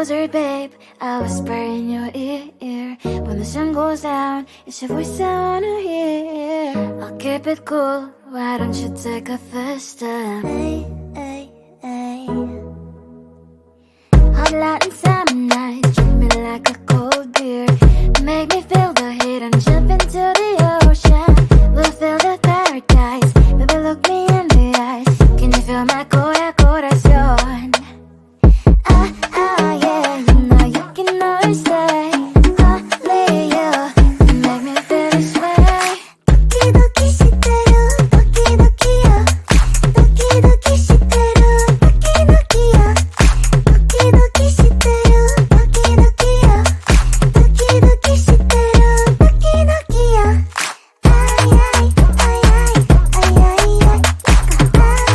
closer, babe. I'll whisper in your ear. When the sun goes down, it's your voice I wanna hear. I'll keep it cool, why don't you take a first step? Hey, hey, hey. Hot Latin summer nights, treat me like a cold beer. Make me feel the heat and jump into the ocean. We'll feel the paradise, baby look me in the eyes. Can you feel my corazón? Yeah, you know you can always stay. Only you can make me feel this way. 도끼도끼 시대로 도끼도끼야. 도끼도끼 시대로 도끼도끼야. 도끼도끼 시대로 도끼도끼야. 도끼도끼 시대로 도끼도끼야. 아이아이 아이아이 아이아이 아이아이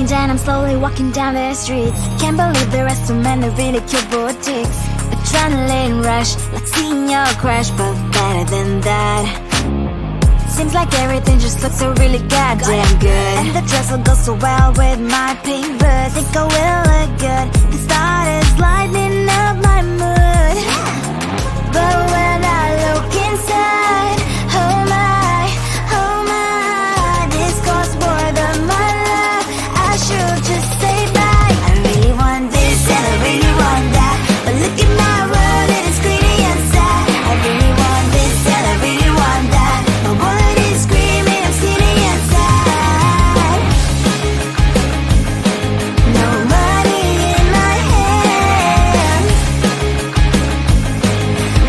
And I'm slowly walking down the streets. Can't believe there are so many really cute boutiques. Adrenaline rush, like seeing your crush, but better than that. Seems like everything just looks so really goddamn good. And the dress will go so well with my pink boots. Think I will look good. The start is lighting up my mood. But when I look inside, oh my, this costs more than my love. I should just say bye. I really want this and I really want that, but look at my world, it is greedy and sad. I really want this and I really want that. My wallet is screaming, I'm skinny and sad. No money in my hand.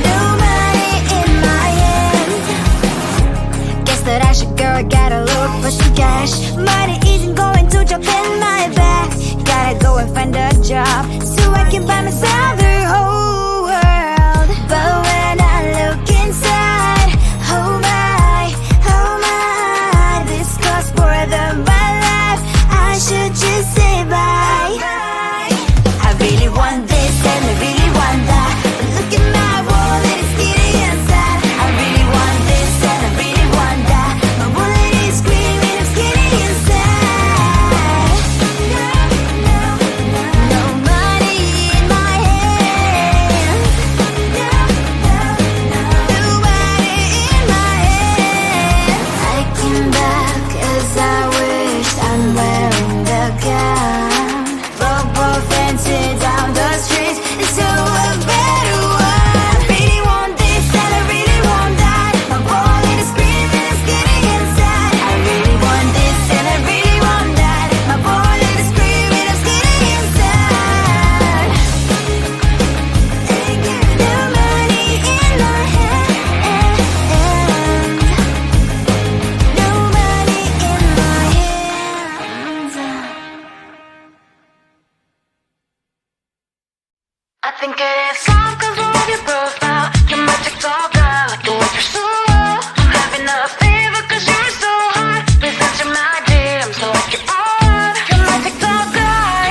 No money in my hand. Guess that I should go, gotta look for some cash. Money isn't going to jump in my back. Gotta go and find a job so I can buy myself the whole world. But when I look inside, oh my, this costs more than my life. I should just say bye. I really want this and I really want that, but look at my wallet, it's skinny and sad. I really want this and I really want that. My wallet is screaming, I'm skinny and sad. No money in my hand. No money in my hand. I came back as I wish I'm wearing the gown. Both fancy down the streets, it's so a better one. I really want this and I really want that. My wallet is screaming, I'm skinny and sad. I really want this and I really want that. My wallet is screaming, I'm skinny and sad. No money in my hand. No money in my hands. I think it is all 'cause of your profile. You're my TikTok guy, like the way you're so low. I'm having a fever 'cause you're so hot. Please answer my DM so I can on. You're my TikTok guy.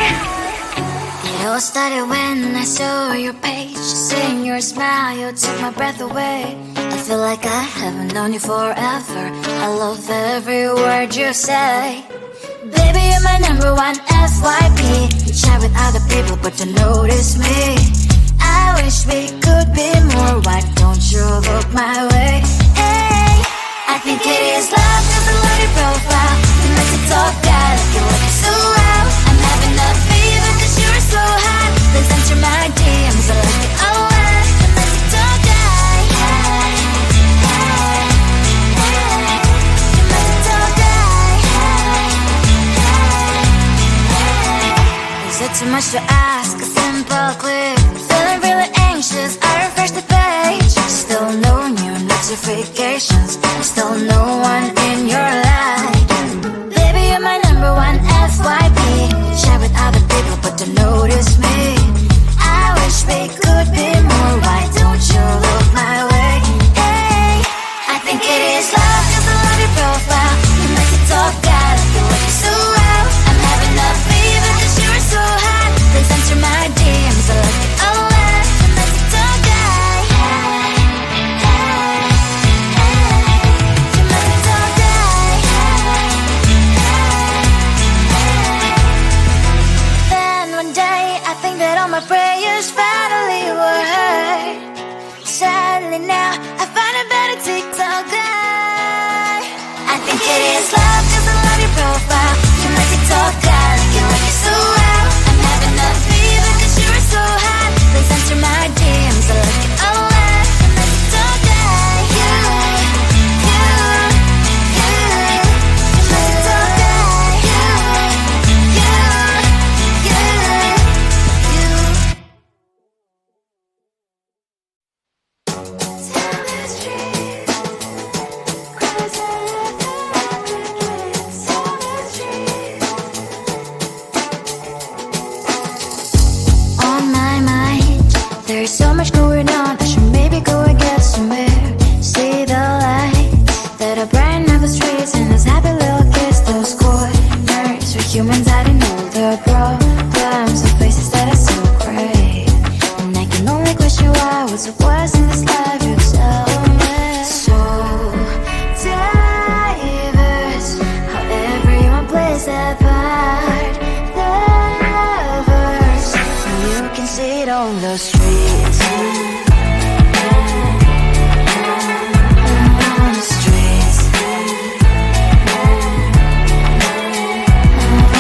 It all started when I saw your page. Seeing your smile, you took my breath away. I feel like I haven't known you forever. I love every word you say. Baby, you're my number one FYP. You chat with other people but don't notice me. I wish we could be more. Why don't you look my way? Hey, I think it is love, cause I love your profile. You make it talk guy like you're looking so well. I'm having a fever cause you're so hot. Please answer my DMs, I like it a lot. You make it talk guy. Hey, hey, hey. You make it talk guy. Hey, hey, hey. Is it too much to ask? A simple click. Feeling really anxious, I refresh the page. Still no new notifications. Still no one in your life. Baby, you're my number one FYP. Share with other people but don't notice me. I wish we could be more. Why don't you look my way? Hey, I think it is love cause I love your profile. You make it talk guy like you're looking so well. I'm having a fever cause you're so hot. Please answer my DMs, I like it a lot. You make it talk guy. Hey, hey, hey. You make it talk guy. Hey, hey, hey. Then one day I think that all my prayers finally were heard. Sadly now I find a better TikTok guy. I think it is love cause I love your profile. You make it talk guy like you're looking so well. I'm having a fever cause you're so hot. Please answer my DMs, I like it a lot. You make it talk guy. You make it talk guy. On my mind, there's so much going on. I should maybe go and get somewhere. See the lights that are brighten up the streets, and those happy little kids, those corners where humans hiding all their problems, the faces that are so great. And I can only question why. What's the worst in this life? You tell me. So diverse, how everyone plays their part. Lovers, you can see it on the streets. On the streets.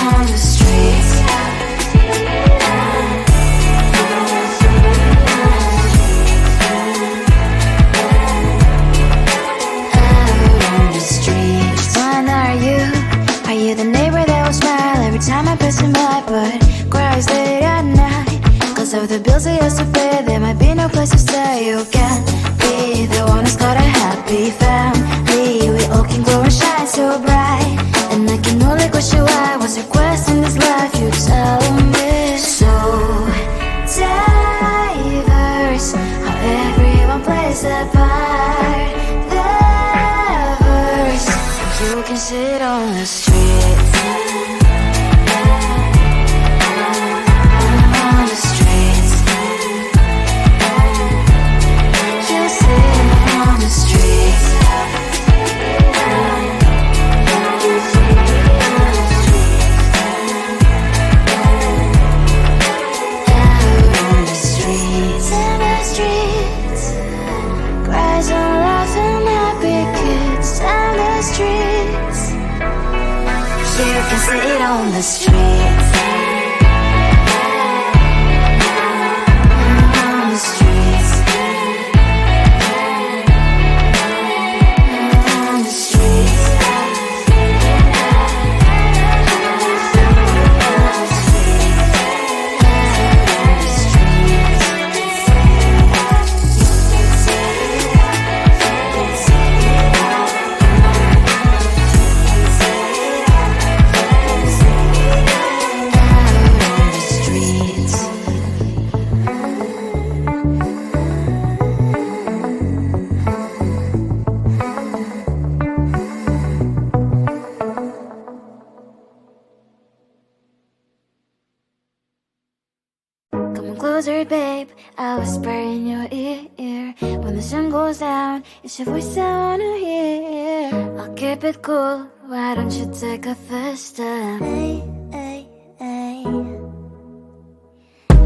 On the streets. On the streets. When are you? Are you the neighbor that will smile every time I pass him by, but cries late at night? Cause of the bills he has to pay, there might be no place to stay. You can be the one who's got a happy family. We all can glow and shine so bright. And I can only question why. What's your quest in this life? You tell me. So diverse, how everyone plays their part. Lovers, you can sit on the streets. On the streets. You sit on the streets. On the streets. In the streets. Cries and laughing happy kids. On the streets. You can sit on the streets. On the streets. On the streets. Come closer, babe, I'll whisper in your ear. When the sun goes down, it's your voice I wanna hear. I'll keep it cool, why don't you take a first step? Hey, hey, hey.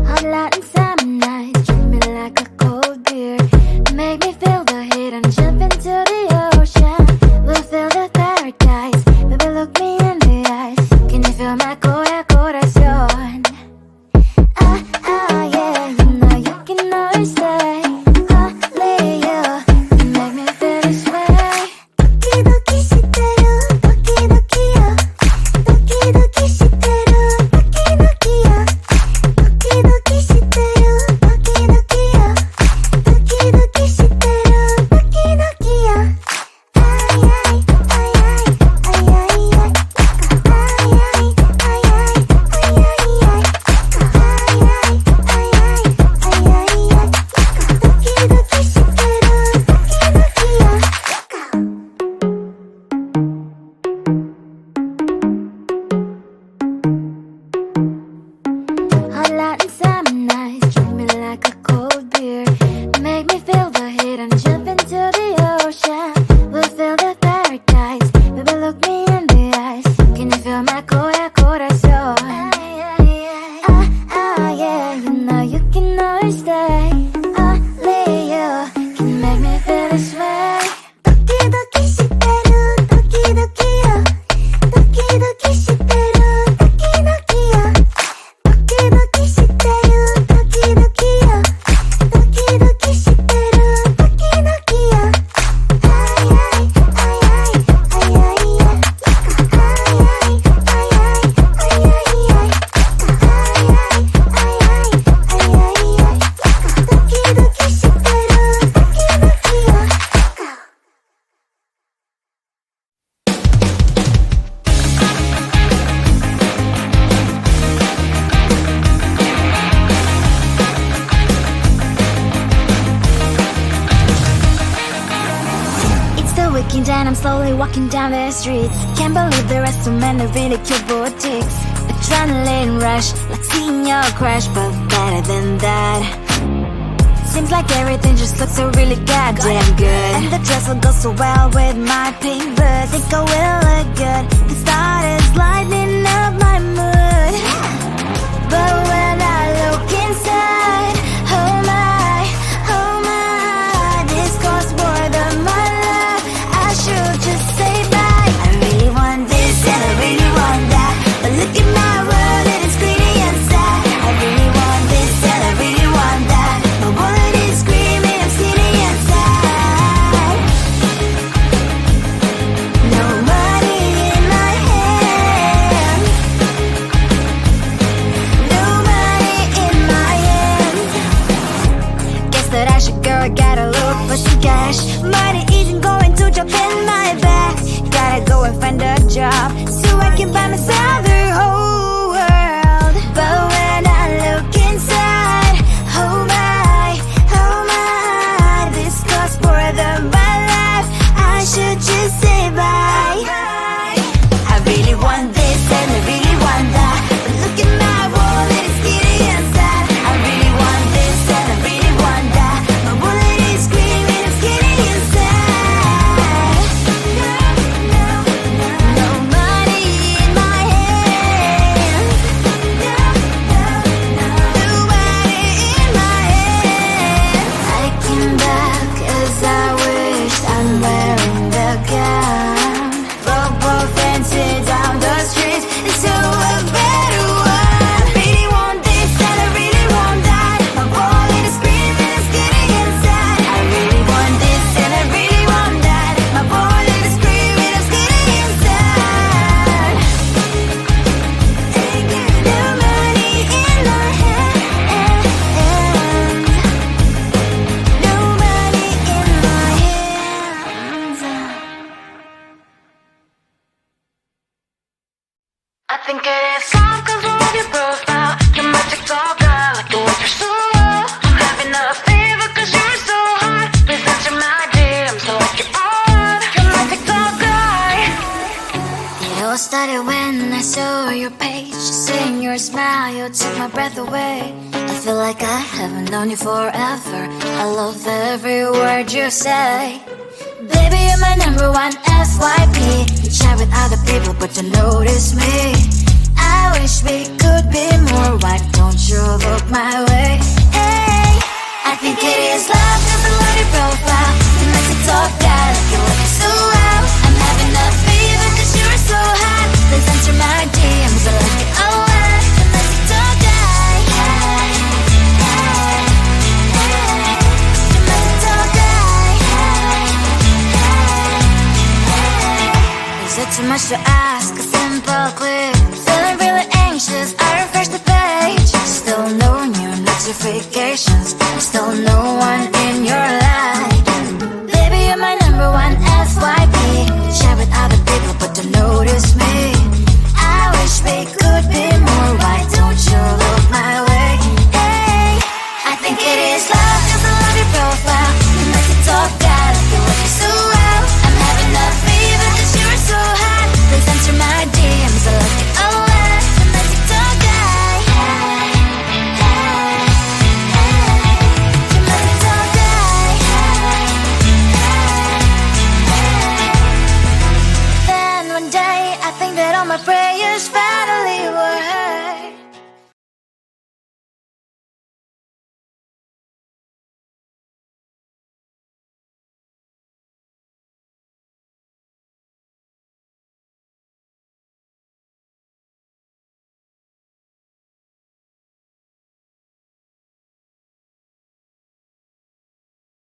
Hot Latin summer nights, treat me like a cold beer. Make me feel the heat and jump into the ocean. We'll feel the paradise, baby look me in the eyes. Can you feel my corazón? Yeah, you know you can always stay. Only you can make me feel this way. Doki doki shiteru, doki doki yo. Doki doki shiteru, doki doki yo. Doki doki shiteru, doki doki yo. Doki doki shiteru, doki doki yo. Ay ay ay ay ay ay ay. Ay ay ay ay ay ay ay. Hot Latin summer nights, treat me like a cold beer. Make me feel the heat and jump into the ocean. We'll feel the paradise, baby look me in the eyes. Can you feel my corazón? Yeah, you know you can always stay. Only you can make me feel this way. Doki doki shiteru, doki doki yo. Doki doki shiteru, doki doki yo. Doki doki shiteru, doki doki yo. Doki doki shiteru, doki doki yo. Ay ay ay ay ay ay ay. Ay ay ay ay ay ay ay. It's the weekend and I'm slowly walking down the streets. Can't believe there are so many really cute boutiques. Adrenaline rush, like seeing your crush, but better than that. Seems like everything just looks so really goddamn good. And the dress will go so well with my pink boots. Think I will look good, the start is lighting up my mood. But when I look inside, oh my, this costs more than my life. I should just say bye. I really want this and I really want that, but look at my world, it is greedy inside. I really want this and I really want that. My wallet is screaming, I'm skinny inside. No money in my hand. No money in my hand. Guess that I should go, gotta look for some cash. Money isn't going to jump in my bag. Gotta go and find a job so I can buy myself the whole world. But when I look inside, oh my, this costs more than my life. I should just say bye. I really want this and I really want that, but look at my wallet, it's skinny inside. I really want this and I really want that. My wallet is screaming, I'm skinny inside. No money in my hand. No money in my hand. I came back 'cause I wished I'm wearing the gown. Robo fancy down the streets into a better one. I really want this and I really want that. My wallet is screaming, it's getting inside. I really want this and I really want that. My wallet is screaming, it's getting inside. No money in my hand. No money in my hands. I think it is time 'cause I love your profile. You're my TikTok girl, like the way you're so low. I'm having a fever 'cause you're so hot. Please answer my DMs, so like you're on. You're my TikTok guy. It all started when I saw your page. Seeing your smile, you took my breath away. I feel like I haven't known you forever. I love every word you say. Baby, you're my number one FYP. You chat with other people, but you notice me. I wish we could be more. Why don't you look my way? Hey, I think it is love, cause I love your profile. You make it talk guy, like you're looking so well. I'm having a fever cause you're so hot. Please answer my DMs, I like it